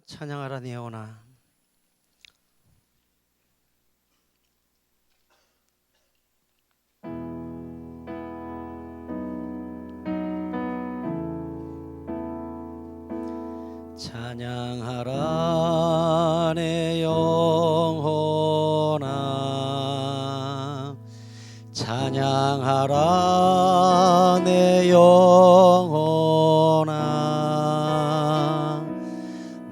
찬양하라 내 영혼아. 찬양하라 내 영혼아. 찬양하라 내 영혼아.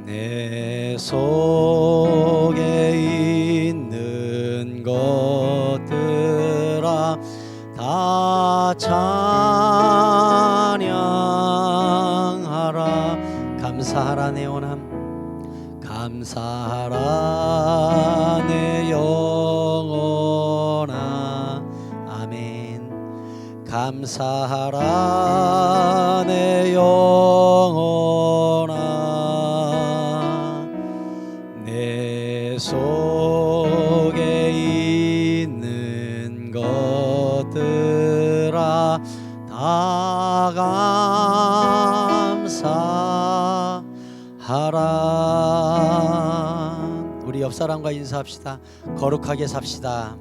내 속에 있는 것들아 다 찬양하라. 감사하라 내 영혼아. 감사하라 내 영혼아. 아멘. 감사하라 내 영혼아. 내 속에 있는 것들아 다 감사하라. 우리 옆 사람과 인사합시다. 거룩하게 삽시다.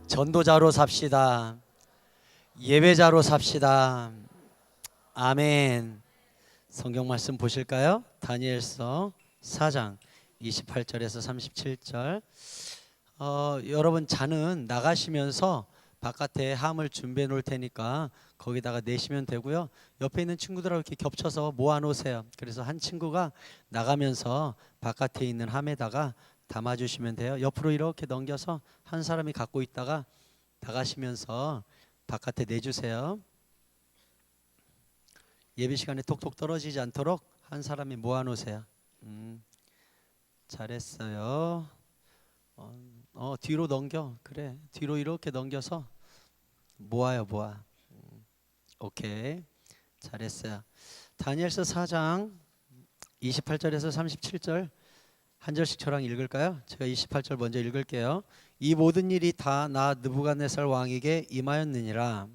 전도자로 삽시다. 예배자로 삽시다. 아멘. 성경 말씀 보실까요? 다니엘서 4장 28절에서 37절. 여러분 잔은 나가시면서 바깥에 함을 준비해 놓을 테니까 거기다가 내시면 되고요. 옆에 있는 친구들하고 이렇게 겹쳐서 모아 놓으세요. 그래서 한 친구가 나가면서 바깥에 있는 함에다가 담아 주시면 돼요. 옆으로 이렇게 넘겨서 한 사람이 갖고 있다가 나가시면서 바깥에 내주세요. 예배 시간에 톡톡 떨어지지 않도록 한 사람이 모아 놓으세요. 잘했어요. 뒤로 넘겨. 그래, 뒤로 이렇게 넘겨서 모아요. 모아. 오케이, 잘했어요. 다니엘서 4장 28절에서 37절 한 절씩 저랑 읽을까요? 제가 28절 먼저 읽을게요. 이 모든 일이 다 나 느부갓네살 왕에게 임하였느니라.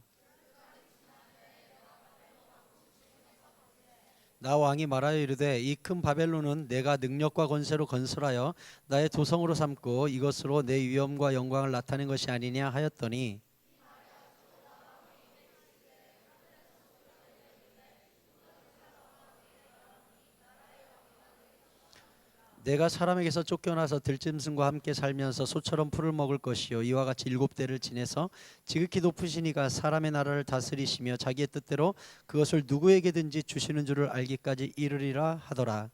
나 왕이 말하여 이르되 이 큰 바벨론은 내가 능력과 권세로 건설하여 나의 도성으로 삼고 이것으로 내 위엄과 영광을 나타낸 것이 아니냐 하였더니, 내가 사람에게서 쫓겨나서 들짐승과 함께 살면서 소처럼 풀을 먹을 것이요 이와 같이 7대를 지내서 지극히 높으신 이가 사람의 나라를 다스리시며 자기의 뜻대로 그것을 누구에게든지 주시는 줄을 알기까지 이르리라 하더라.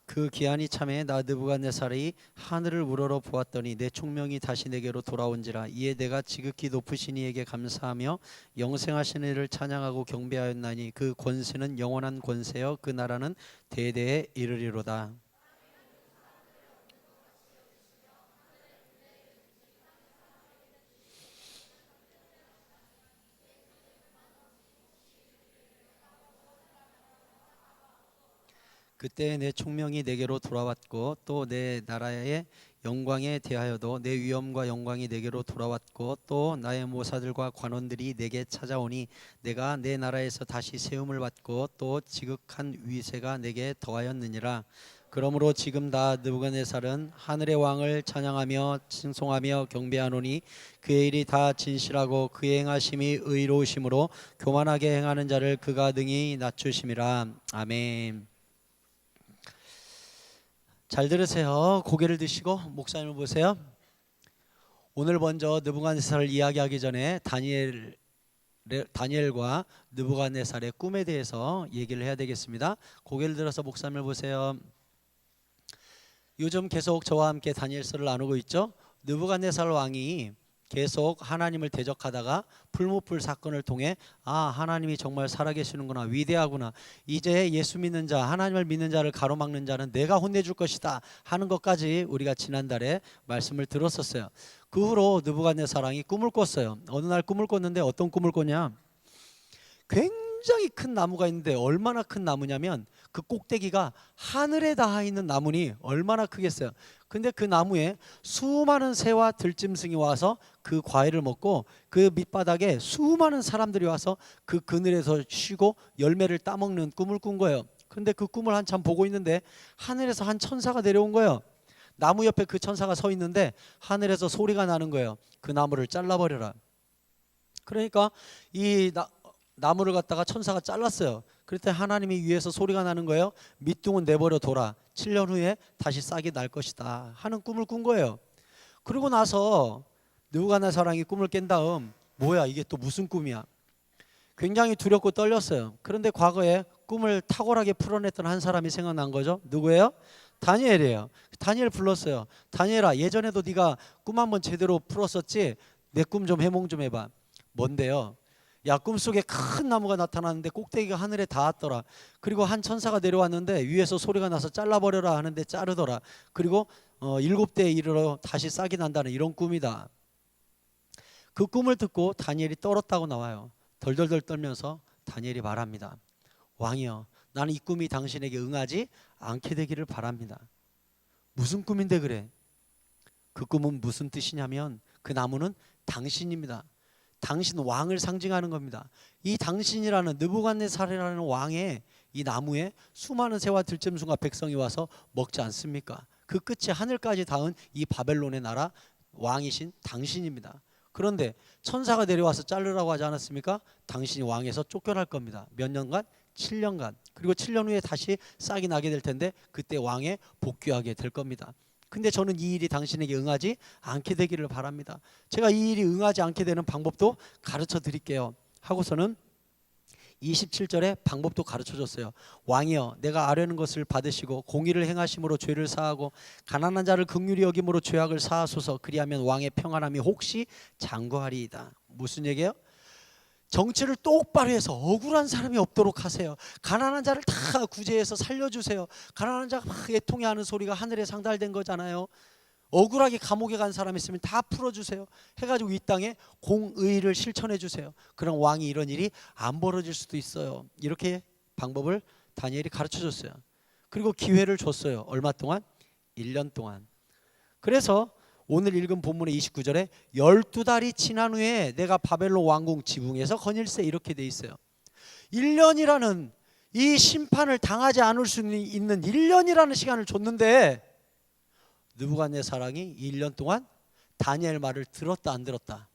그 기한이 참에 나 느부갓네살이 하늘을 우러러 보았더니 내 총명이 다시 내게로 돌아온지라. 이에 내가 지극히 높으신 이에게 감사하며 영생하신 이를 찬양하고 경배하였나니 그 권세는 영원한 권세여 그 나라는 대대에 이르리로다. 그때 내 총명이 내게로 돌아왔고 또 내 나라의 영광에 대하여도 내 위엄과 영광이 내게로 돌아왔고 또 나의 모사들과 관원들이 내게 찾아오니 내가 내 나라에서 다시 세움을 받고 또 지극한 위세가 내게 더하였느니라. 그러므로 지금 나 느부갓네살은 하늘의 왕을 찬양하며 칭송하며 경배하노니 그의 일이 다 진실하고 그의 행하심이 의로우심으로 교만하게 행하는 자를 그가 능히 낮추심이라. 아멘. 잘 들으세요. 고개를 드시고 목사님을 보세요. 오늘 먼저 느부갓네살을 이야기하기 전에 다니엘과 느부갓네살의 꿈에 대해서 얘기를 해야 되겠습니다. 고개를 들어서 목사님을 보세요. 요즘 계속 저와 함께 다니엘서를 나누고 있죠. 느부갓네살 왕이 계속 하나님을 대적하다가 풀무불 사건을 통해 하나님이 정말 살아계시는구나, 위대하구나, 이제 예수 믿는 자, 하나님을 믿는 자를 가로막는 자는 내가 혼내줄 것이다 하는 것까지 우리가 지난달에 말씀을 들었었어요. 그 후로 느부갓네살 왕이 꿈을 꿨어요. 어느 날 꿈을 꿨는데 어떤 꿈을 꿨냐, 굉장히 큰 나무가 있는데 얼마나 큰 나무냐면 그 꼭대기가 하늘에 닿아 있는 나무니 얼마나 크겠어요. 근데 그 나무에 수많은 새와 들짐승이 와서 그 과일을 먹고 그 밑바닥에 수많은 사람들이 와서 그 그늘에서 쉬고 열매를 따먹는 꿈을 꾼 거예요. 그런데 그 꿈을 한참 보고 있는데 하늘에서 한 천사가 내려온 거예요. 나무 옆에 그 천사가 서 있는데 하늘에서 소리가 나는 거예요. 그 나무를 잘라버려라. 그러니까 이 나무를 갖다가 천사가 잘랐어요. 그랬더니 하나님이 위에서 소리가 나는 거예요. 밑둥은 내버려 둬라. 7년 후에 다시 싹이 날 것이다 하는 꿈을 꾼 거예요. 그러고 나서 느부갓네살왕이 꿈을 깬 다음 뭐야 이게 또 무슨 꿈이야. 굉장히 두렵고 떨렸어요. 그런데 과거에 꿈을 탁월하게 풀어냈던 한 사람이 생각난 거죠. 누구예요? 다니엘이에요. 다니엘 불렀어요. 다니엘아, 예전에도 네가 꿈 한번 제대로 풀었었지? 내 꿈 좀 해몽 좀 해봐. 뭔데요? 야, 꿈속에 큰 나무가 나타났는데 꼭대기가 하늘에 닿았더라. 그리고 한 천사가 내려왔는데 위에서 소리가 나서 잘라버려라 하는데 자르더라. 그리고 7대에 이르러 다시 싹이 난다는 이런 꿈이다. 그 꿈을 듣고 다니엘이 떨었다고 나와요. 덜덜덜 떨면서 다니엘이 말합니다. 왕이여, 나는 이 꿈이 당신에게 응하지 않게 되기를 바랍니다. 무슨 꿈인데 그래? 그 꿈은 무슨 뜻이냐면 그 나무는 당신입니다. 당신 왕을 상징하는 겁니다. 이 당신이라는 느부갓네살이라는 왕의 이 나무에 수많은 새와 들짐승과 백성이 와서 먹지 않습니까? 그 끝에 하늘까지 닿은 이 바벨론의 나라 왕이신 당신입니다. 그런데 천사가 내려와서 자르라고 하지 않았습니까? 당신이 왕에서 쫓겨날 겁니다. 몇 년간? 7년간. 그리고 7년 후에 다시 싹이 나게 될 텐데 그때 왕에 복귀하게 될 겁니다. 근데 저는 이 일이 당신에게 응하지 않게 되기를 바랍니다. 제가 이 일이 응하지 않게 되는 방법도 가르쳐 드릴게요 하고서는 27절에 방법도 가르쳐 줬어요. 왕이여, 내가 아뢰는 것을 받으시고 공의를 행하심으로 죄를 사하고 가난한 자를 긍휼히 여김으로 죄악을 사하소서. 그리하면 왕의 평안함이 혹시 장구하리이다. 무슨 얘기예요? 정치를 똑바로 해서 억울한 사람이 없도록 하세요. 가난한 자를 다 구제해서 살려주세요. 가난한 자가 막 애통해하는 소리가 하늘에 상달된 거잖아요. 억울하게 감옥에 간 사람 있으면 다 풀어주세요. 해가지고 이 땅에 공의를 실천해 주세요. 그럼 왕이 이런 일이 안 벌어질 수도 있어요. 이렇게 방법을 다니엘이 가르쳐 줬어요. 그리고 기회를 줬어요. 얼마 동안? 1년 동안. 그래서 오늘 읽은 본문의 29절에 12달이 지난 후에 내가 바벨론 왕궁 지붕에서 거닐세 이렇게 돼 있어요. 1년이라는 이 심판을 당하지 않을 수 있는 1년이라는 시간을 줬는데 느부갓네살왕이 1년 동안 다니엘 말을 들었다 안 들었다?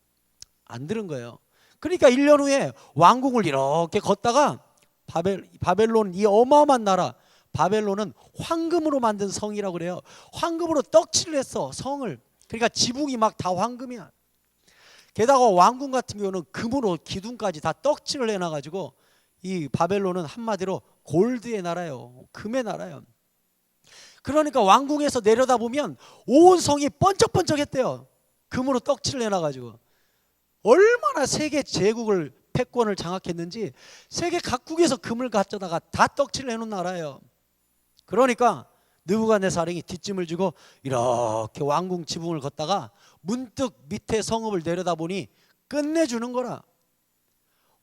안 들은 거예요. 그러니까 1년 후에 왕궁을 이렇게 걷다가 바벨론 이 어마어마한 나라 바벨론은 황금으로 만든 성이라고 그래요. 황금으로 떡칠을 했어 성을. 그러니까 지붕이 막 다 황금이야. 게다가 왕궁 같은 경우는 금으로 기둥까지 다 떡칠을 해놔가지고 이 바벨론은 한마디로 골드의 나라예요. 금의 나라예요. 그러니까 왕궁에서 내려다보면 온 성이 번쩍번쩍했대요. 금으로 떡칠을 해놔가지고. 얼마나 세계 제국을 패권을 장악했는지 세계 각국에서 금을 가져다가 다 떡칠을 해놓은 나라예요. 그러니까 느부갓네살이 뒷짐을 지고 이렇게 왕궁 지붕을 걷다가 문득 밑에 성읍을 내려다보니 끝내주는 거라.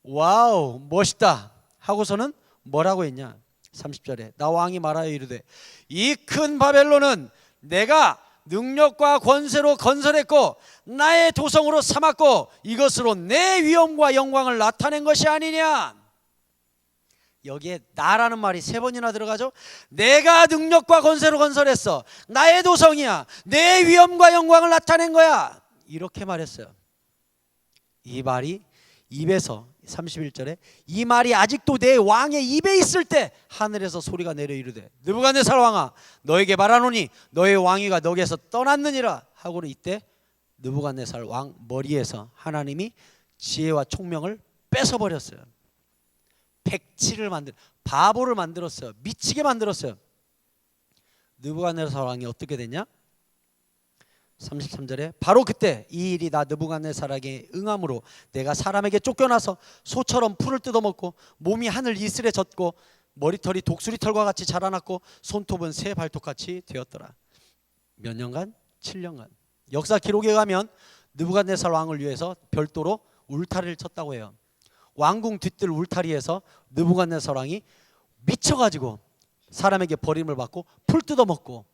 와우, 멋있다 하고서는 뭐라고 했냐? 30절에 나 왕이 말하여 이르되 이 큰 바벨론은 내가 능력과 권세로 건설했고 나의 도성으로 삼았고 이것으로 내 위엄과 영광을 나타낸 것이 아니냐. 여기에 나라는 말이 3번이나 들어가죠. 내가 능력과 권세로 건설했어. 나의 도성이야. 내 위엄과 영광을 나타낸 거야. 이렇게 말했어요. 이 말이 입에서 31절에 이 말이 아직도 내 왕의 입에 있을 때 하늘에서 소리가 내려 이르되 느부갓네살 왕아 너에게 말하노니 너의 왕위가 너에게서 떠났느니라 하고는 이때 느부갓네살 왕 머리에서 하나님이 지혜와 총명을 뺏어버렸어요. 백치를 바보를 만들었어요. 미치게 만들었어요. 느부갓네살 왕이 어떻게 됐냐? 33절에 바로 그때 이 일이 나 느부갓네살에게 응함으로 내가 사람에게 쫓겨나서 소처럼 풀을 뜯어먹고 몸이 하늘 이슬에 젖고 머리털이 독수리털과 같이 자라났고 손톱은 새 발톱같이 되었더라. 몇 년간? 7년간. 역사 기록에 가면 느부갓네살 왕을 위해서 별도로 울타리를 쳤다고 해요. 왕궁 뒤뜰 울타리에서 느부갓네살 왕이 미쳐가지고 사람에게 버림을 받고 풀 뜯어먹고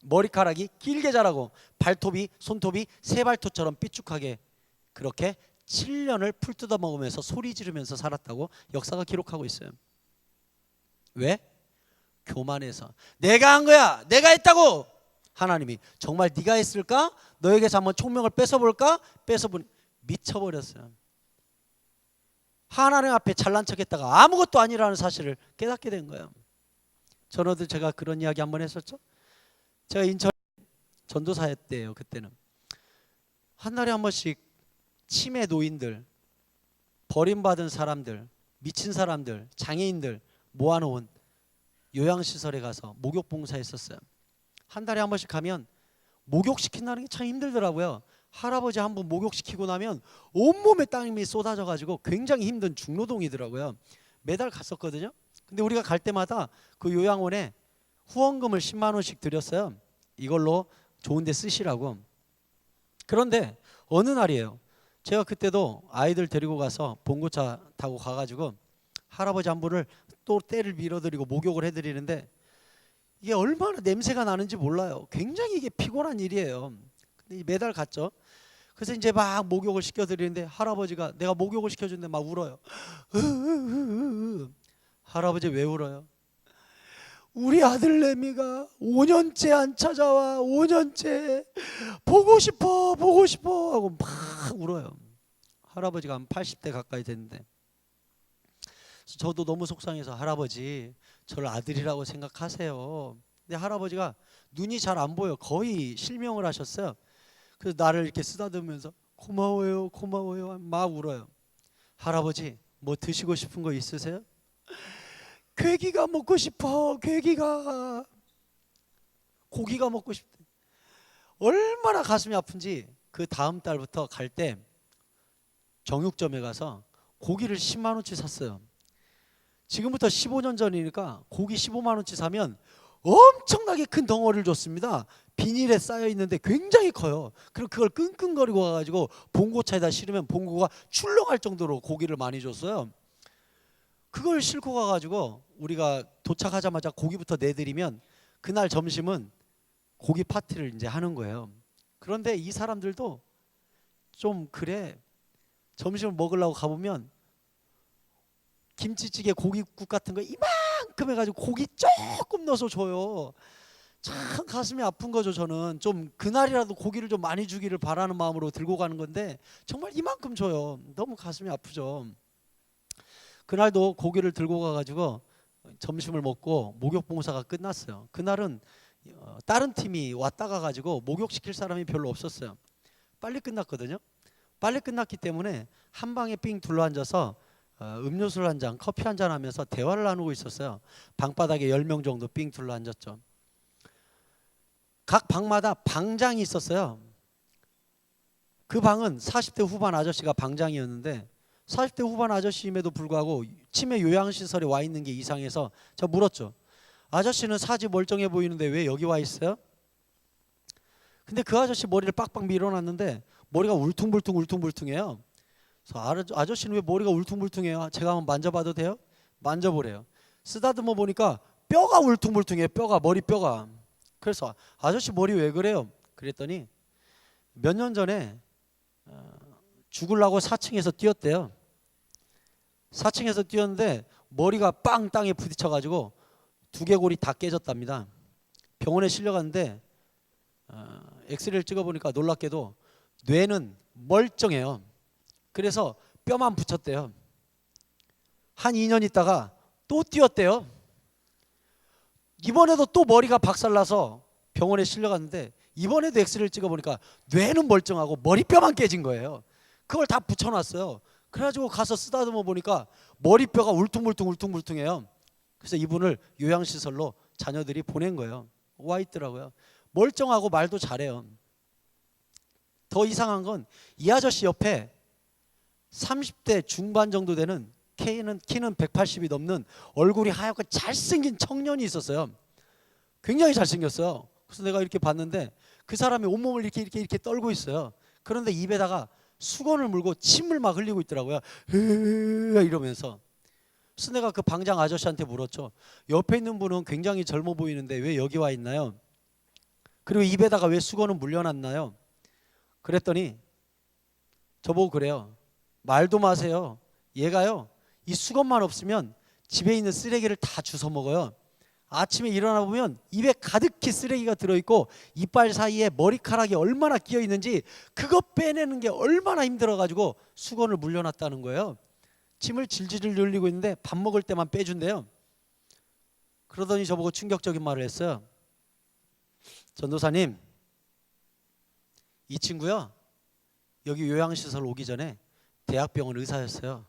머리카락이 길게 자라고 발톱이 손톱이 새발톱처럼 삐죽하게 그렇게 7년을 풀 뜯어먹으면서 소리 지르면서 살았다고 역사가 기록하고 있어요. 왜? 교만해서 내가 한 거야, 내가 했다고. 하나님이 정말 네가 했을까? 너에게서 한번 총명을 뺏어볼까? 뺏어보니 미쳐버렸어요. 하나님 앞에 잘난 척했다가 아무것도 아니라는 사실을 깨닫게 된 거예요. 전어도 제가 그런 이야기 한번 했었죠. 제가 인천 전도사 때예요. 그때는 한 달에 한 번씩 치매 노인들, 버림받은 사람들, 미친 사람들, 장애인들 모아놓은 요양시설에 가서 목욕봉사했었어요. 한 달에 한 번씩 가면 목욕시킨다는 게 참 힘들더라고요. 할아버지 한 분 목욕시키고 나면 온몸에 땀이 쏟아져 가지고 굉장히 힘든 중노동이더라고요. 매달 갔었거든요. 근데 우리가 갈 때마다 그 요양원에 후원금을 10만 원씩 드렸어요. 이걸로 좋은 데 쓰시라고. 그런데 어느 날이에요. 제가 그때도 아이들 데리고 가서 봉고차 타고 가가지고 할아버지 한 분을 또 때를 밀어드리고 목욕을 해드리는데 이게 얼마나 냄새가 나는지 몰라요. 굉장히 이게 피곤한 일이에요. 근데 매달 갔죠. 그래서 이제 막 목욕을 시켜드리는데 할아버지가 내가 목욕을 시켜주는데 막 울어요. 할아버지 왜 울어요? 우리 아들내미가 5년째 안 찾아와. 5년째 보고 싶어 보고 싶어 하고 막 울어요. 할아버지가 한 80대 가까이 됐는데 저도 너무 속상해서 할아버지 저를 아들이라고 생각하세요. 근데 할아버지가 눈이 잘 안 보여. 거의 실명을 하셨어요. 그래서 나를 이렇게 쓰다듬으면서 고마워요 고마워요 막 울어요. 할아버지 뭐 드시고 싶은 거 있으세요? 괴기가 먹고 싶어. 괴기가 고기가 먹고 싶대. 얼마나 가슴이 아픈지 그 다음 달부터 갈 때 정육점에 가서 고기를 10만 원치 샀어요. 지금부터 15년 전이니까 고기 15만 원치 사면 엄청나게 큰 덩어리를 줬습니다. 비닐에 쌓여 있는데 굉장히 커요. 그럼 그걸 끙끙거리고 가가지고 봉고차에다 실으면 봉고가 출렁할 정도로 고기를 많이 줬어요. 그걸 싣고 가가지고 우리가 도착하자마자 고기부터 내드리면 그날 점심은 고기 파티를 이제 하는 거예요. 그런데 이 사람들도 좀 그래. 점심을 먹으려고 가보면 김치찌개 고깃국 같은 거 이만큼 해가지고 고기 조금 넣어서 줘요. 참 가슴이 아픈 거죠. 저는 좀 그날이라도 고기를 좀 많이 주기를 바라는 마음으로 들고 가는 건데 정말 이만큼 줘요. 너무 가슴이 아프죠. 그날도 고기를 들고 가가지고 점심을 먹고 목욕봉사가 끝났어요. 그날은 다른 팀이 왔다가 가지고 목욕시킬 사람이 별로 없었어요. 빨리 끝났거든요. 빨리 끝났기 때문에 한 방에 삥 둘러앉아서 음료수를 한 잔, 커피 한 잔 하면서 대화를 나누고 있었어요. 방바닥에 10명 정도 삥 둘러앉았죠. 각 방마다 방장이 있었어요. 그 방은 40대 후반 아저씨가 방장이었는데 40대 후반 아저씨임에도 불구하고 치매 요양시설에 와 있는 게 이상해서 제가 물었죠. 아저씨는 사지 멀쩡해 보이는데 왜 여기 와 있어요? 근데 그 아저씨 머리를 빡빡 밀어놨는데 머리가 울퉁불퉁해요. 그래서 아저씨는 왜 머리가 울퉁불퉁해요? 제가 한번 만져봐도 돼요? 만져보래요. 쓰다듬어 보니까 뼈가 울퉁불퉁해요. 머리뼈가. 그래서 아저씨 머리 왜 그래요? 그랬더니 몇 년 전에 죽으려고 4층에서 뛰었대요. 4층에서 뛰었는데 머리가 빵 땅에 부딪혀가지고 두개골이 다 깨졌답니다. 병원에 실려갔는데 엑스레이를 찍어보니까 놀랍게도 뇌는 멀쩡해요. 그래서 뼈만 붙였대요. 한 2년 있다가 또 뛰었대요. 이번에도 또 머리가 박살나서 병원에 실려갔는데 이번에도 엑스레이를 찍어보니까 뇌는 멀쩡하고 머리뼈만 깨진 거예요. 그걸 다 붙여놨어요. 그래가지고 가서 쓰다듬어 보니까 머리뼈가 울퉁불퉁해요. 그래서 이분을 요양시설로 자녀들이 보낸 거예요. 와 있더라고요. 멀쩡하고 말도 잘해요. 더 이상한 건 이 아저씨 옆에 30대 중반 정도 되는 키는 180이 넘는 얼굴이 하얗고 잘생긴 청년이 있었어요. 굉장히 잘생겼어요. 그래서 내가 이렇게 봤는데 그 사람이 온몸을 이렇게 떨고 있어요. 그런데 입에다가 수건을 물고 침을 막 흘리고 있더라고요. 이러면서 그래서 내가 그 방장 아저씨한테 물었죠. 옆에 있는 분은 굉장히 젊어 보이는데 왜 여기 와 있나요? 그리고 입에다가 왜 수건은 물려놨나요? 그랬더니 저보고 그래요. 말도 마세요. 얘가요, 이 수건만 없으면 집에 있는 쓰레기를 다 주워 먹어요. 아침에 일어나 보면 입에 가득히 쓰레기가 들어있고 이빨 사이에 머리카락이 얼마나 끼어 있는지 그거 빼내는 게 얼마나 힘들어가지고 수건을 물려놨다는 거예요. 침을 질질 흘리고 있는데 밥 먹을 때만 빼준대요. 그러더니 저보고 충격적인 말을 했어요. 전도사님, 이 친구요, 여기 요양시설 오기 전에 대학병원 의사였어요.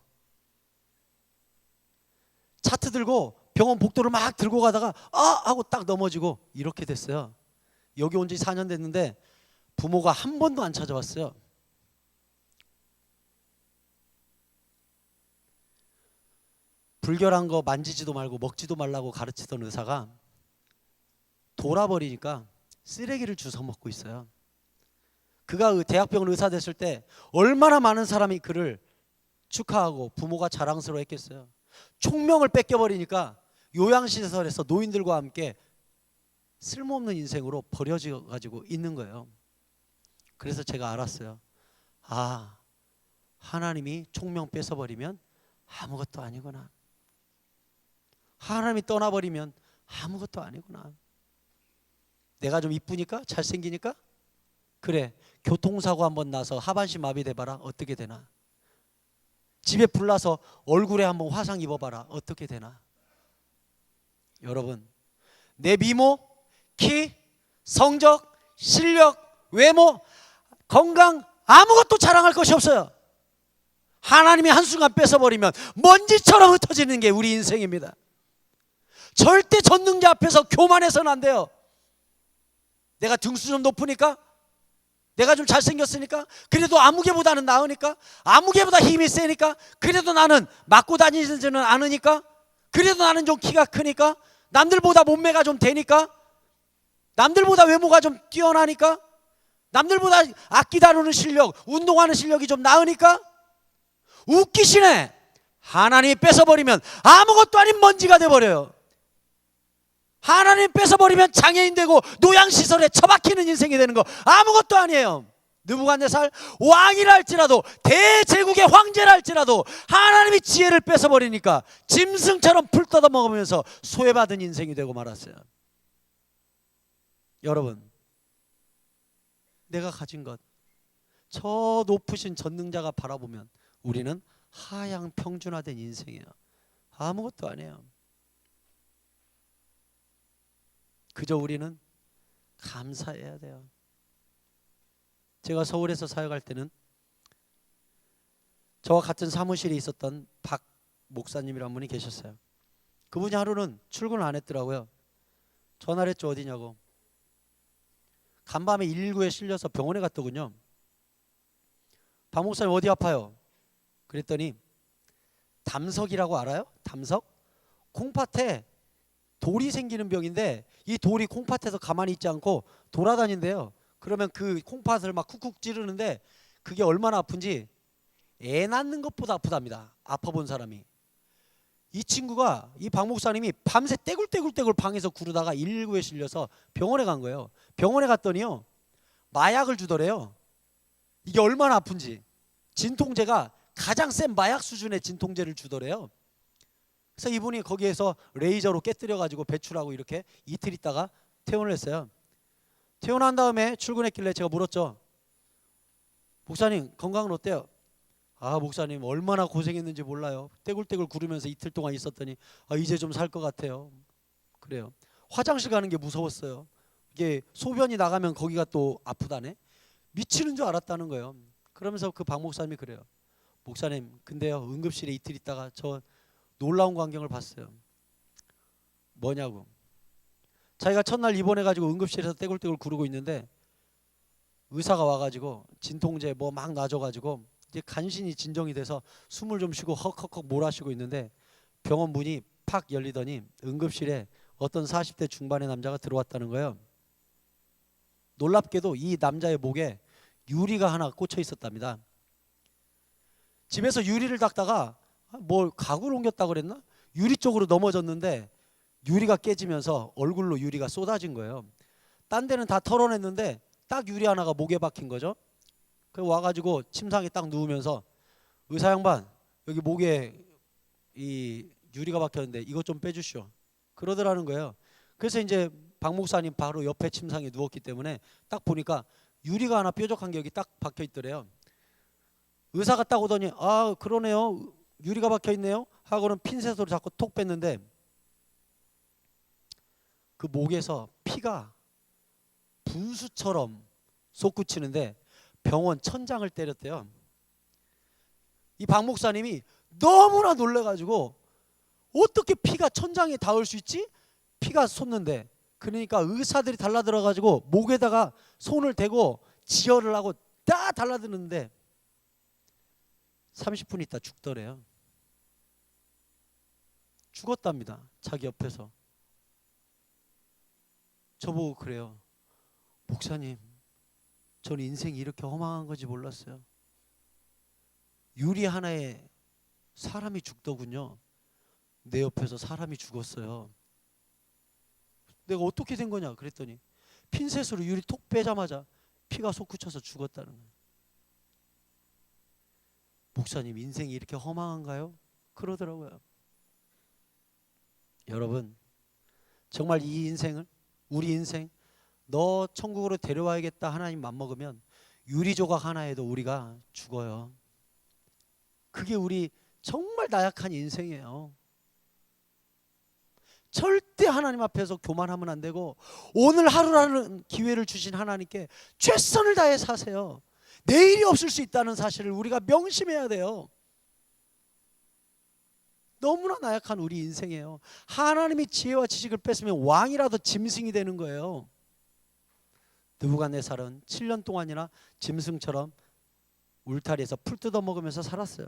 차트 들고 병원 복도를 막 들고 가다가 하고 딱 넘어지고 이렇게 됐어요. 여기 온 지 4년 됐는데 부모가 한 번도 안 찾아왔어요. 불결한 거 만지지도 말고 먹지도 말라고 가르치던 의사가 돌아버리니까 쓰레기를 주워 먹고 있어요. 그가 대학병원 의사 됐을 때 얼마나 많은 사람이 그를 축하하고 부모가 자랑스러워했겠어요. 총명을 뺏겨버리니까 요양시설에서 노인들과 함께 쓸모없는 인생으로 버려져 가지고 있는 거예요. 그래서 제가 알았어요. 하나님이 총명 뺏어버리면 아무것도 아니구나. 하나님이 떠나버리면 아무것도 아니구나. 내가 좀 이쁘니까? 잘생기니까? 그래, 교통사고 한번 나서 하반신 마비돼봐라. 어떻게 되나? 집에 불나서 얼굴에 한번 화상 입어봐라. 어떻게 되나? 여러분, 내 미모, 키, 성적, 실력, 외모, 건강 아무것도 자랑할 것이 없어요. 하나님이 한순간 뺏어버리면 먼지처럼 흩어지는 게 우리 인생입니다. 절대 전능자 앞에서 교만해서는 안 돼요. 내가 등수 좀 높으니까, 내가 좀 잘생겼으니까, 그래도 아무개보다는 나으니까, 아무개보다 힘이 세니까, 그래도 나는 맞고 다니지는 않으니까, 그래도 나는 좀 키가 크니까, 남들보다 몸매가 좀 되니까, 남들보다 외모가 좀 뛰어나니까, 남들보다 악기 다루는 실력, 운동하는 실력이 좀 나으니까, 웃기시네. 하나님이 뺏어버리면 아무것도 아닌 먼지가 돼버려요. 하나님 뺏어버리면 장애인 되고 노양시설에 처박히는 인생이 되는 거 아무것도 아니에요. 느부갓네살 왕이라 할지라도 대제국의 황제라 할지라도 하나님이 지혜를 뺏어버리니까 짐승처럼 풀 뜯어 먹으면서 소외받은 인생이 되고 말았어요. 여러분, 내가 가진 것, 저 높으신 전능자가 바라보면 우리는 하향 평준화된 인생이에요. 아무것도 아니에요. 그저 우리는 감사해야 돼요. 제가 서울에서 사역할 때는 저와 같은 사무실에 있었던 박 목사님이라는 분이 계셨어요. 그분이 하루는 출근을 안 했더라고요. 전화를 했죠. 어디냐고. 간밤에 119에 실려서 병원에 갔더군요. 박 목사님 어디 아파요? 그랬더니 담석이라고 알아요? 담석? 콩팥에 돌이 생기는 병인데 이 돌이 콩팥에서 가만히 있지 않고 돌아다닌대요. 그러면 그 콩팥을 막 쿡쿡 찌르는데 그게 얼마나 아픈지 애 낳는 것보다 아프답니다. 아파본 사람이. 이 친구가, 이 박 목사님이 밤새 떼굴떼굴 방에서 구르다가 119에 실려서 병원에 간 거예요. 병원에 갔더니요, 마약을 주더래요. 이게 얼마나 아픈지. 진통제가 가장 센 마약 수준의 진통제를 주더래요. 그래서 이분이 거기에서 레이저로 깨뜨려 가지고 배출하고 이렇게 이틀 있다가 퇴원을 했어요. 퇴원한 다음에 출근했길래 제가 물었죠. 목사님 건강은 어때요? 목사님 얼마나 고생했는지 몰라요. 떼굴떼굴 구르면서 이틀 동안 있었더니 이제 좀 살 것 같아요. 그래요. 화장실 가는 게 무서웠어요. 이게 소변이 나가면 거기가 또 아프다네. 미치는 줄 알았다는 거예요. 그러면서 그 박 목사님이 그래요. 목사님 근데요, 응급실에 이틀 있다가 저 놀라운 광경을 봤어요. 뭐냐고. 자기가 첫날 입원해가지고 응급실에서 떼굴떼굴 구르고 있는데 의사가 와가지고 진통제 뭐 막 놔줘가지고 이제 간신히 진정이 돼서 숨을 좀 쉬고 헉헉헉 몰아쉬고 있는데 병원 문이 팍 열리더니 응급실에 어떤 40대 중반의 남자가 들어왔다는 거예요. 놀랍게도 이 남자의 목에 유리가 하나 꽂혀 있었답니다. 집에서 유리를 닦다가 뭘 가구를 옮겼다고 그랬나? 유리 쪽으로 넘어졌는데 유리가 깨지면서 얼굴로 유리가 쏟아진 거예요. 딴 데는 다 털어냈는데 딱 유리 하나가 목에 박힌 거죠. 그 와가지고 침상에 딱 누우면서 의사 양반 여기 목에 이 유리가 박혔는데 이것 좀 빼주시오. 그러더라는 거예요. 그래서 이제 박 목사님 바로 옆에 침상에 누웠기 때문에 딱 보니까 유리가 하나 뾰족한 게 여기 딱 박혀 있더래요. 의사가 딱 오더니 아 그러네요. 유리가 박혀 있네요. 하고는 핀셋으로 자꾸 톡 뺐는데 그 목에서 피가 분수처럼 솟구치는데 병원 천장을 때렸대요. 이 박 목사님이 너무나 놀래가지고 어떻게 피가 천장에 닿을 수 있지? 피가 솟는데 그러니까 의사들이 달라들어가지고 목에다가 손을 대고 지혈을 하고 다 달라드는데 30분 있다 죽더래요. 죽었답니다. 자기 옆에서. 저보고 그래요. 목사님, 저는 인생이 이렇게 허망한 건지 몰랐어요. 유리 하나에 사람이 죽더군요. 내 옆에서 사람이 죽었어요. 내가 어떻게 된 거냐 그랬더니 핀셋으로 유리 톡 빼자마자 피가 솟구쳐서 죽었다는 거예요. 목사님 인생이 이렇게 허망한가요? 그러더라고요. 여러분 정말 이 인생을 우리 인생 너 천국으로 데려와야겠다 하나님 맘먹으면 유리 조각 하나에도 우리가 죽어요. 그게 우리 정말 나약한 인생이에요. 절대 하나님 앞에서 교만하면 안 되고 오늘 하루라는 기회를 주신 하나님께 최선을 다해 사세요. 내일이 없을 수 있다는 사실을 우리가 명심해야 돼요. 너무나 나약한 우리 인생이에요. 하나님이 지혜와 지식을 뺐으면 왕이라도 짐승이 되는 거예요. 느부갓네살은 7년 동안이나 짐승처럼 울타리에서 풀 뜯어 먹으면서 살았어요.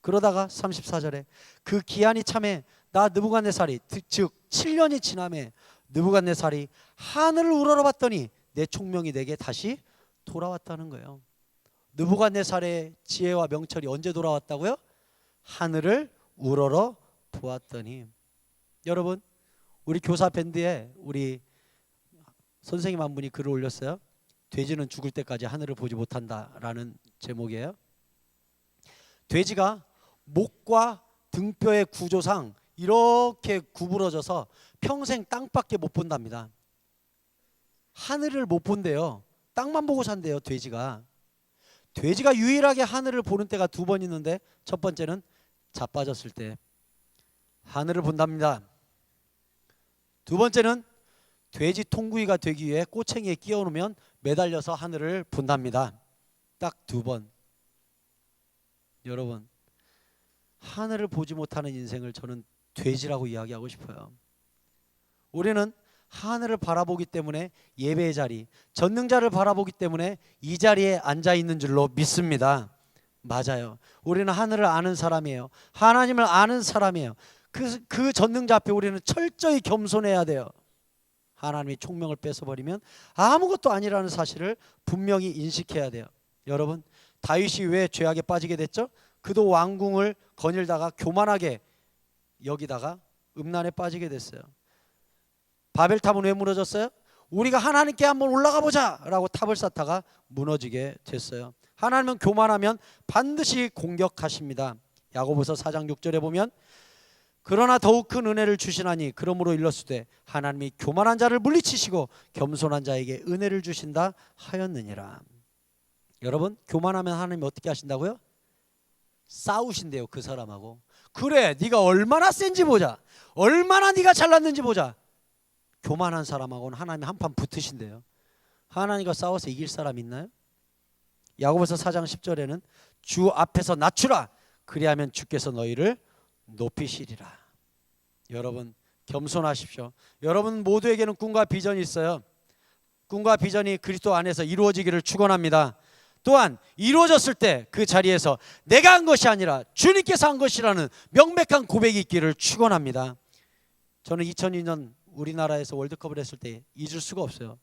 그러다가 34절에 그 기한이 참에 나 느부갓네살이 즉 7년이 지남에 느부갓네살이 하늘을 우러러봤더니 내 총명이 내게 다시 돌아왔다는 거예요. 느부갓네살의 지혜와 명철이 언제 돌아왔다고요? 하늘을 우러러 보았더니. 여러분 우리 교사 밴드에 우리 선생님 한 분이 글을 올렸어요. 돼지는 죽을 때까지 하늘을 보지 못한다라는 제목이에요. 돼지가 목과 등뼈의 구조상 이렇게 구부러져서 평생 땅밖에 못 본답니다. 하늘을 못 본대요. 땅만 보고 산대요. 돼지가 유일하게 하늘을 보는 때가 두 번 있는데 첫 번째는 자빠졌을 때 하늘을 본답니다. 두 번째는 돼지 통구이가 되기 위해 꼬챙이에 끼워놓으면 매달려서 하늘을 본답니다. 딱 두 번. 여러분 하늘을 보지 못하는 인생을 저는 돼지라고 이야기하고 싶어요. 우리는 하늘을 바라보기 때문에 예배의 자리, 전능자를 바라보기 때문에 이 자리에 앉아 있는 줄로 믿습니다. 맞아요. 우리는 하늘을 아는 사람이에요. 하나님을 아는 사람이에요. 그 전능자 앞에 우리는 철저히 겸손해야 돼요. 하나님이 총명을 뺏어버리면 아무것도 아니라는 사실을 분명히 인식해야 돼요. 여러분 다윗이 왜 죄악에 빠지게 됐죠? 그도 왕궁을 거닐다가 교만하게 여기다가 음란에 빠지게 됐어요. 바벨탑은 왜 무너졌어요? 우리가 하나님께 한번 올라가 보자 라고 탑을 쌓다가 무너지게 됐어요. 하나님은 교만하면 반드시 공격하십니다. 야고보서 4장 6절에 보면 그러나 더욱 큰 은혜를 주시나니 그러므로 일렀으되 하나님이 교만한 자를 물리치시고 겸손한 자에게 은혜를 주신다 하였느니라. 여러분 교만하면 하나님이 어떻게 하신다고요? 싸우신대요. 그 사람하고. 그래 네가 얼마나 센지 보자. 얼마나 네가 잘났는지 보자. 교만한 사람하고는 하나님이 한판 붙으신대요. 하나님과 싸워서 이길 사람 있나요? 야고보서 4장 10절에는 주 앞에서 낮추라. 그리하면 주께서 너희를 높이시리라. 여러분 겸손하십시오. 여러분 모두에게는 꿈과 비전이 있어요. 꿈과 비전이 그리스도 안에서 이루어지기를 축원합니다. 또한 이루어졌을 때 그 자리에서 내가 한 것이 아니라 주님께서 한 것이라는 명백한 고백이 있기를 축원합니다. 저는 2002년 우리나라에서 월드컵을 했을 때 잊을 수가 없어요.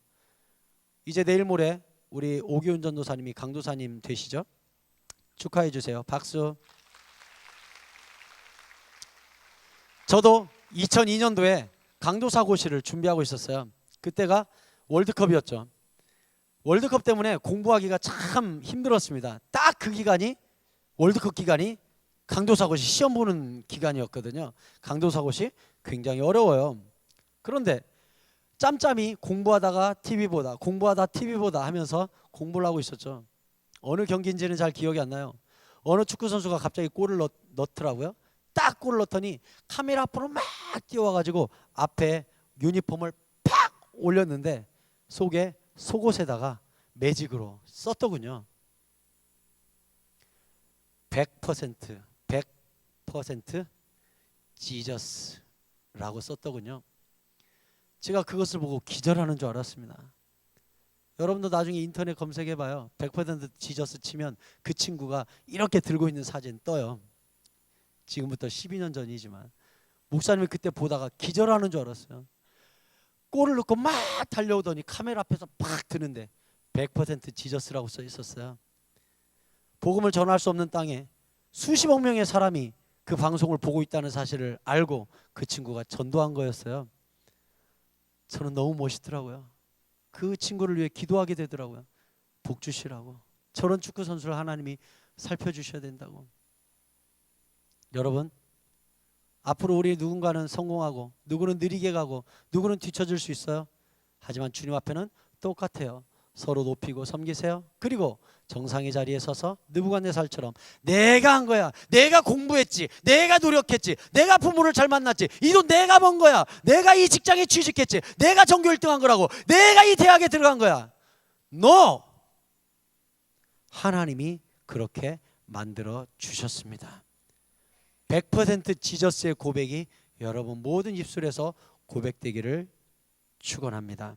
이제 내일 모레 우리 오기훈 전도사님이 강도사님 되시죠? 축하해 주세요. 박수. 저도 2002년도에 강도사고시를 준비하고 있었어요. 그때가 월드컵이었죠. 월드컵 때문에 공부하기가 참 힘들었습니다. 딱 그 기간이 월드컵 기간이 강도사고시 시험 보는 기간이었거든요. 강도사고시 굉장히 어려워요. 그런데 짬짬이 공부하다가 TV 보다 공부하다 TV 보다 하면서 공부를 하고 있었죠. 어느 경기인지는 잘 기억이 안 나요. 어느 축구 선수가 갑자기 골을 넣더라고요. 딱 골을 넣더니 카메라 앞으로 막 뛰어와가지고 앞에 유니폼을 팍 올렸는데 속에 속옷에다가 매직으로 썼더군요. 100% 지저스라고 썼더군요. 제가 그것을 보고 기절하는 줄 알았습니다. 여러분도 나중에 인터넷 검색해봐요. 100% 지저스 치면 그 친구가 이렇게 들고 있는 사진 떠요. 지금부터 12년 전이지만 목사님이 그때 보다가 기절하는 줄 알았어요. 골을 넣고 막 달려오더니 카메라 앞에서 팍 드는데 100% 지저스라고 써 있었어요. 복음을 전할 수 없는 땅에 수십억 명의 사람이 그 방송을 보고 있다는 사실을 알고 그 친구가 전도한 거였어요. 저는 너무 멋있더라고요. 그 친구를 위해 기도하게 되더라고요. 복 주시라고. 저런 축구 선수를 하나님이 살펴주셔야 된다고. 여러분, 앞으로 우리 누군가는 성공하고 누구는 느리게 가고 누구는 뒤처질 수 있어요. 하지만 주님 앞에는 똑같아요. 서로 높이고 섬기세요. 그리고 정상의 자리에 서서 느부갓네살처럼 내가 한 거야. 내가 공부했지. 내가 노력했지. 내가 부모를 잘 만났지. 이 돈 내가 번 거야. 내가 이 직장에 취직했지. 내가 전교 1등한 거라고. 내가 이 대학에 들어간 거야. No! 하나님이 그렇게 만들어 주셨습니다. 100% 지저스의 고백이 여러분 모든 입술에서 고백되기를 축원합니다.